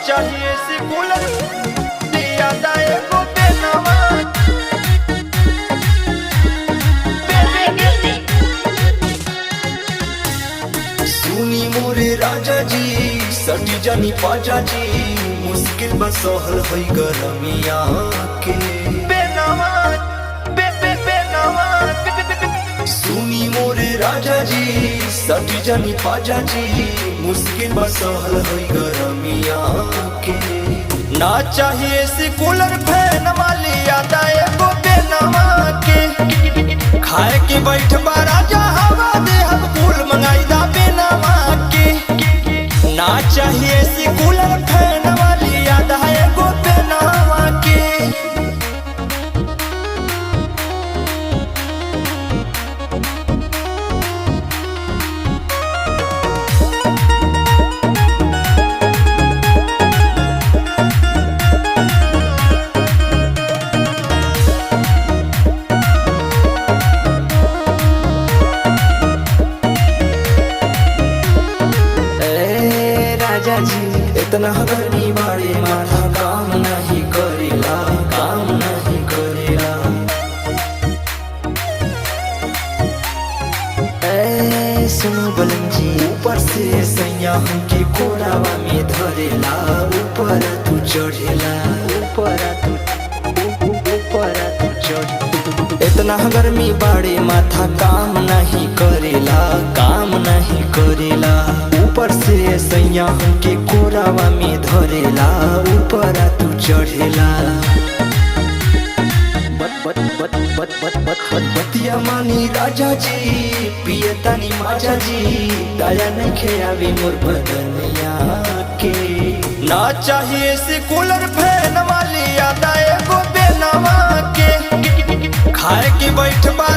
चाहिए से कूलर दिया दाए को बेनवा सुनी मोरे राजा जी सटी जानी पाजा जी मुश्किल बसहल है गरमिया के बेनवा बेनवा सुनी मोरे राजा जी सटी जानी पाजा जी मुश्किल बसहल है गरमिया के ना चाहिए से कूलर फैन वाली यादा एगो बेनवा के खाए के बैठबा राजा हवा दे हम फूल मंगाई दा बेनवा के ना चाहिए से कूलर फैन वाली यादा एगो बेनवा के इतना गर्मी बाड़े माथा काम नहीं करेला काम नहीं करेला सुनो बलन जी ऊपर से सैया हमके कोरावा में धरेला ऊपर तू चढ़ेला ऊपर तू चढ़ इतना गर्मी बाड़े माथा काम नहीं करेला काम नहीं करेला ऊपर से सैया हमके कोरावा में धरेला ऊपर तू चढ़ेला बतिया मानी राजा जी पिए तानी माजा जी दया नहीं खेयावे मोर बदनिया के ना चाहिए से कूलर फैन वाली यादा एगो बेनवा के खाए के बैठबा